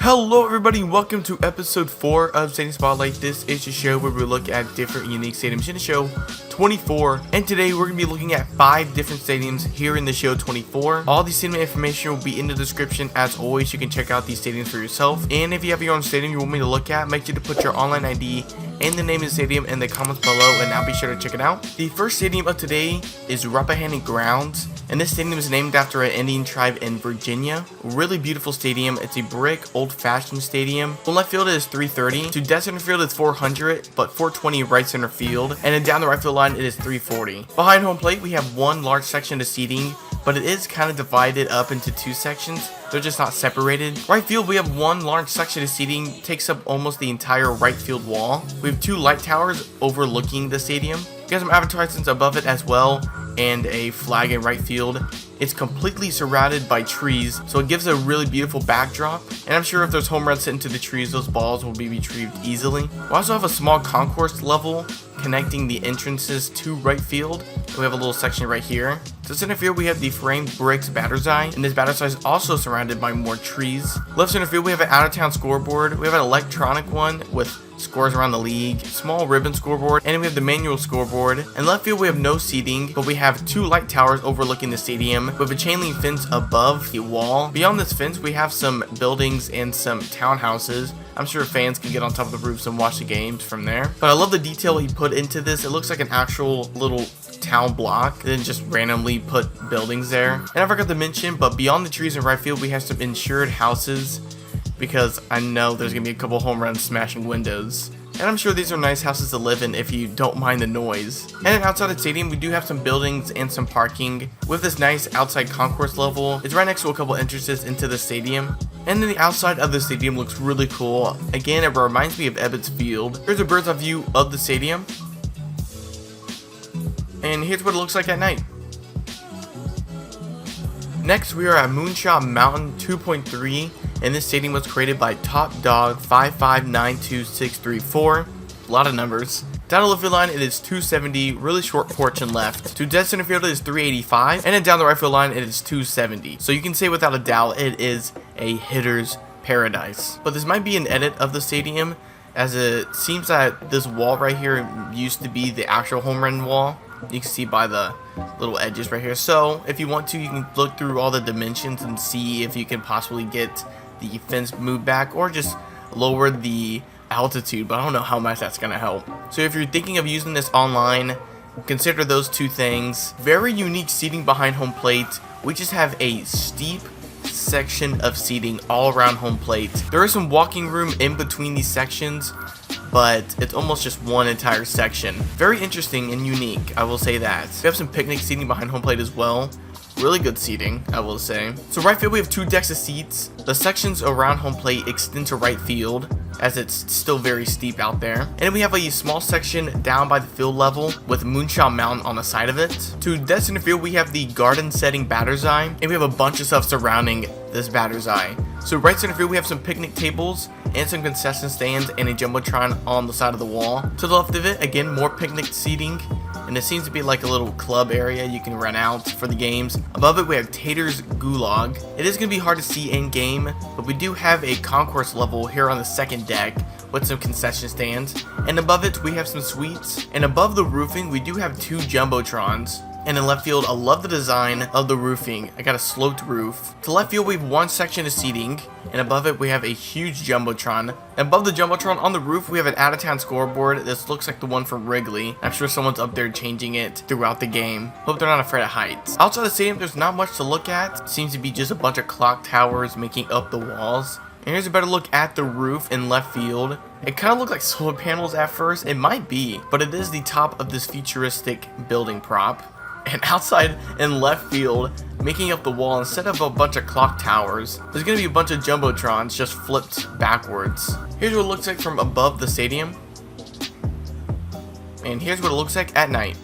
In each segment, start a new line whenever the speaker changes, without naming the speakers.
Hello everybody, welcome to episode 4 of Stadium Spotlight. This is a show where we look at different unique stadiums in the show 24, and today we're going to be looking at 5 different stadiums here in the show 24. All the stadium information will be in the description. As always, you can check out these stadiums for yourself, and if you have your own stadium you want me to look at, make sure to put your online ID and the name of the stadium in the comments below, and I'll be sure to check it out. The first stadium of today is Rappahannock Grounds, and this stadium is named after an Indian tribe in Virginia. Really beautiful stadium. It's a brick, old-fashioned stadium. On left field it is 330. To dead center field it's 400, but 420 right center field, and then down the right field line it is 340. Behind home plate we have one large section of seating, but it is kind of divided up into 2 sections. They're just not separated. Right field, we have one large section of seating, takes up almost the entire right field wall. We have 2 light towers overlooking the stadium. We got some advertisements above it as well, and a flag in right field. It's completely surrounded by trees, so it gives a really beautiful backdrop. And I'm sure if there's home runs hit into the trees, those balls will be retrieved easily. We also have a small concourse level connecting the entrances to right field. We have a little section right here. To center field, we have the framed bricks batter's eye, and this batter's eye is also surrounded by more trees. Left center field, we have an out-of-town scoreboard. We have an electronic one with scores around the league, small ribbon scoreboard, and we have the manual scoreboard. In left field, we have no seating, but we have 2 light towers overlooking the stadium with a chain link fence above the wall. Beyond this fence, we have some buildings and some townhouses. I'm sure fans can get on top of the roofs and watch the games from there. But I love the detail he put into this. It looks like an actual little town block, then just randomly put buildings there. And I forgot to mention, but beyond the trees in right field, we have some insured houses, because I know there's gonna be a couple home runs smashing windows. And I'm sure these are nice houses to live in if you don't mind the noise. And then outside the stadium, we do have some buildings and some parking with this nice outside concourse level. It's right next to a couple entrances into the stadium. And then the outside of the stadium looks really cool. Again, it reminds me of Ebbets Field. Here's a bird's eye view of the stadium. And here's what it looks like at night. Next, we are at Moonshot Mountain 2.3, and this stadium was created by Top Dog 5592634. A lot of numbers. Down the left field line, it is 270, really short porch and left. To dead center field, it is 385, and then down the right field line, it is 270. So you can say without a doubt, it is a hitter's paradise. But this might be an edit of the stadium, as it seems that this wall right here used to be the actual home run wall. You can see by the little edges right here. So if you want to, you can look through all the dimensions and see if you can possibly get the fence moved back or just lower the altitude, but I don't know how much that's gonna help. So if you're thinking of using this online, consider those 2 things. Very unique seating behind home plate. We just have a steep section of seating all around home plate. There is some walking room in between these sections, but it's almost just one entire section. Very interesting and unique, I will say that. We have some picnic seating behind home plate as well. Really good seating, I will say. So right field, we have 2 decks of seats. The sections around home plate extend to right field, as it's still very steep out there. And then we have a small section down by the field level with Moonshot Mountain on the side of it. To dead center field, we have the garden setting batter's eye, and we have a bunch of stuff surrounding this batter's eye. So right center field, we have some picnic tables and some concession stands and a jumbotron on the side of the wall. To the left of it, again, more picnic seating, and it seems to be like a little club area you can rent out for the games. Above it, we have Tater's Gulag. It is going to be hard to see in game, but we do have a concourse level here on the second deck with some concession stands. And above it, we have some suites. And above the roofing, we do have 2 jumbotrons. And in left field, I love the design of the roofing. I got a sloped roof. To left field, we have 1 section of seating, and above it, we have a huge jumbotron. And above the jumbotron on the roof, we have an out-of-town scoreboard. This looks like the one from Wrigley. I'm sure someone's up there changing it throughout the game. Hope they're not afraid of heights. Outside the stadium, there's not much to look at. Seems to be just a bunch of clock towers making up the walls. And here's a better look at the roof in left field. It kind of looked like solar panels at first. It might be, but it is the top of this futuristic building prop. And outside in left field, making up the wall, instead of a bunch of clock towers, there's going to be a bunch of jumbotrons just flipped backwards. Here's what it looks like from above the stadium. And here's what it looks like at night.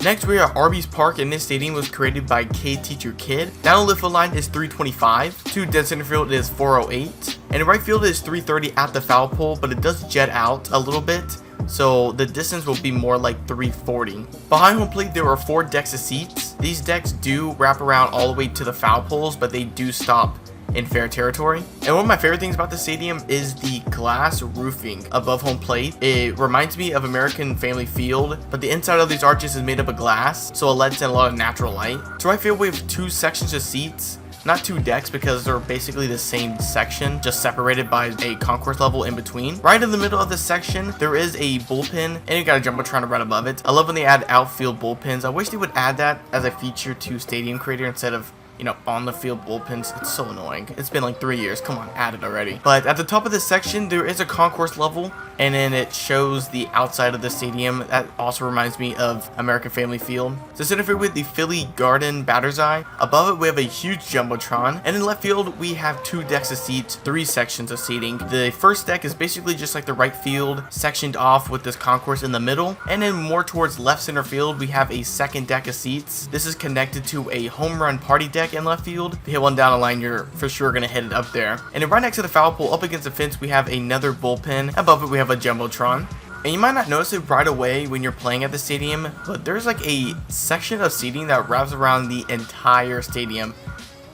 Next, we are at Arby's Park, and this stadium was created by KTeacherKid. Down the left field line is 325. To dead center field is 408. And in right field is 330 at the foul pole, but it does jet out a little bit. so the distance will be more like 340. Behind home plate, there are 4 decks of seats. These decks do wrap around all the way to the foul poles, but they do stop in fair territory. And one of my favorite things about the stadium is the glass roofing above home plate. It reminds me of American Family Field, but the inside of these arches is made up of glass, so it lets in a lot of natural light. To right field, we have 2 sections of seats. Not 2 decks because they're basically the same section, just separated by a concourse level in between. Right in the middle of this section, there is a bullpen, and you got a jumbotron right above it. I love when they add outfield bullpens. I wish they would add that as a feature to Stadium Creator instead of, you know, on the field bullpens. It's so annoying. It's been like 3 years. Come on, add it already. But at the top of this section, there is a concourse level, and then it shows the outside of the stadium. That also reminds me of American Family Field. So center field with the Philly Garden batter's eye. Above it, we have a huge jumbotron, and in left field, we have 2 decks of seats, 3 sections of seating. The first deck is basically just like the right field, sectioned off with this concourse in the middle, and then more towards left center field, we have a second deck of seats. This is connected to a home run party deck in left field. If you hit one down the line, you're for sure gonna hit it up there. And then right next to the foul pole, up against the fence, we have another bullpen. Above it, we have a jumbotron. And you might not notice it right away when you're playing at the stadium, but there's like a section of seating that wraps around the entire stadium,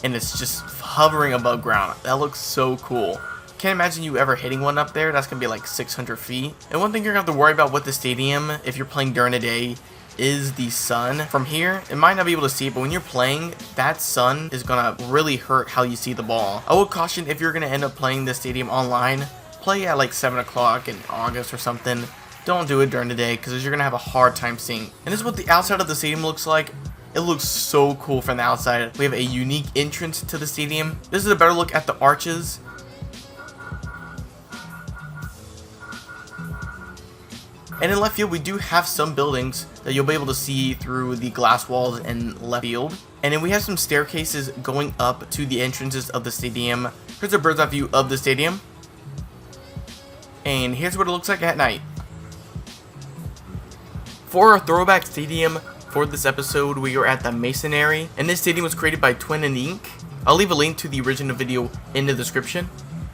and it's just hovering above ground. That looks so cool. Can't imagine you ever hitting one up there. That's gonna be like 600 feet. And one thing you're gonna have to worry about with the stadium, if you're playing during the day, is the sun. From here, it might not be able to see it, but when you're playing, that sun is gonna really hurt how you see the ball. I would caution, if you're gonna end up playing the stadium online, play at like 7 o'clock in August or something. Don't do it during the day because you're gonna have a hard time seeing. And this is what the outside of the stadium looks like. It looks so cool from the outside. We have a unique entrance to the stadium. This is a better look at the arches. And in left field, we do have some buildings that you'll be able to see through the glass walls in left field. And then we have some staircases going up to the entrances of the stadium. Here's a bird's eye view of the stadium. And here's what it looks like at night. For our throwback stadium for this episode, we are at the Masonry. And this stadium was created by Twinnedlnk. I'll leave a link to the original video in the description.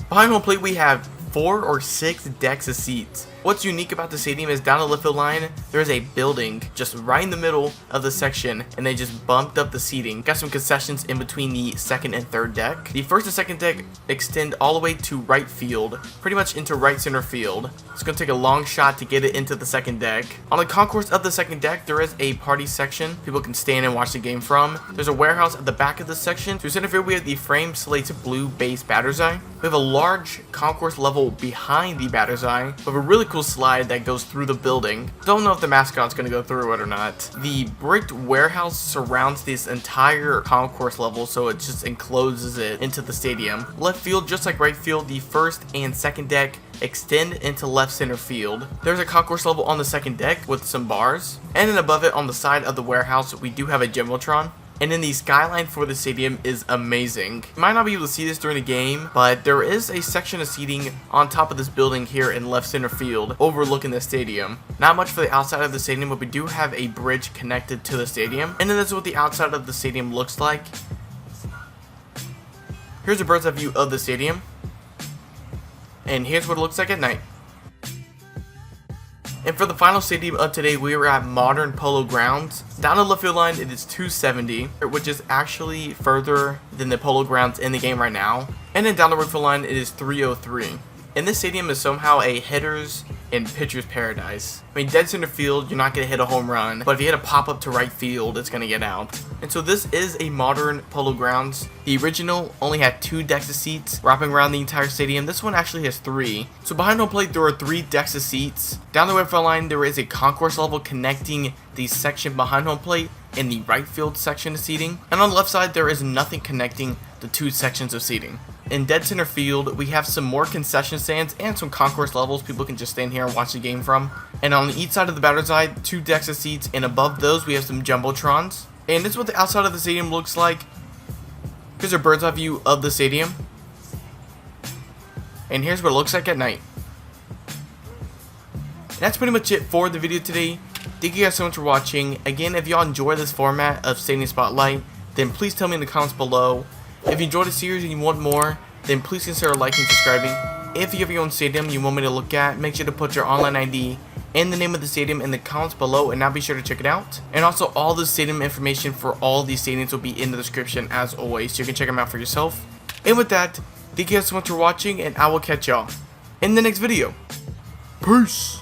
Behind home plate, we have 4 or 6 decks of seats. What's unique about the stadium is down the left field line, there's a building just right in the middle of the section, and they just bumped up the seating. Got some concessions in between the second and third deck. The first and second deck extend all the way to right field, pretty much into right center field. It's going to take a long shot to get it into the second deck. On the concourse of the second deck, there is a party section people can stand and watch the game from. There's a warehouse at the back of the section. Through center field, we have the frame slates blue base batter's eye. We have a large concourse level behind the batter's eye with a really cool slide that goes through the building. Don't know if the mascot's gonna go through it or not. The bricked warehouse surrounds this entire concourse level, so it just encloses it into the stadium. Left field, just like right field, the first and second deck extend into left center field. There's a concourse level on the second deck with some bars, and then above it on the side of the warehouse, we do have a jumbotron. And then the skyline for the stadium is amazing. You might not be able to see this during the game, but there is a section of seating on top of this building here in left center field, overlooking the stadium. Not much for the outside of the stadium, but we do have a bridge connected to the stadium. And then this is what the outside of the stadium looks like. Here's a bird's eye view of the stadium. And here's what it looks like at night. And for the final stadium of today, we are at modern Polo Grounds. Down the left field line, it is 270, which is actually further than the Polo Grounds in the game right now. And then down the right field line, it is 303. And this stadium is somehow a hitter's and pitcher's paradise. I mean, dead center field, you're not going to hit a home run, but if you hit a pop-up to right field, it's going to get out. And so this is a modern Polo Grounds. The original only had 2 decks of seats wrapping around the entire stadium. This one actually has 3. So behind home plate, there are 3 decks of seats. Down the right field line, there is a concourse level connecting the section behind home plate and the right field section of seating. And on the left side, there is nothing connecting the 2 sections of seating. In dead center field, we have some more concession stands and some concourse levels people can just stand here and watch the game from. And on each side of the batter's eye, 2 decks of seats, and above those we have some jumbotrons. And this is what the outside of the stadium looks like. Here's a bird's eye view of the stadium. And here's what it looks like at night. And that's pretty much it for the video today. Thank you guys so much for watching. Again, if y'all enjoy this format of Stadium Spotlight, then please tell me in the comments below. If you enjoyed the series and you want more, then please consider liking and subscribing. If you have your own stadium you want me to look at, make sure to put your online ID and the name of the stadium in the comments below, and now be sure to check it out. And also, all the stadium information for all these stadiums will be in the description as always, so you can check them out for yourself. And with that, thank you guys so much for watching, and I will catch y'all in the next video. Peace!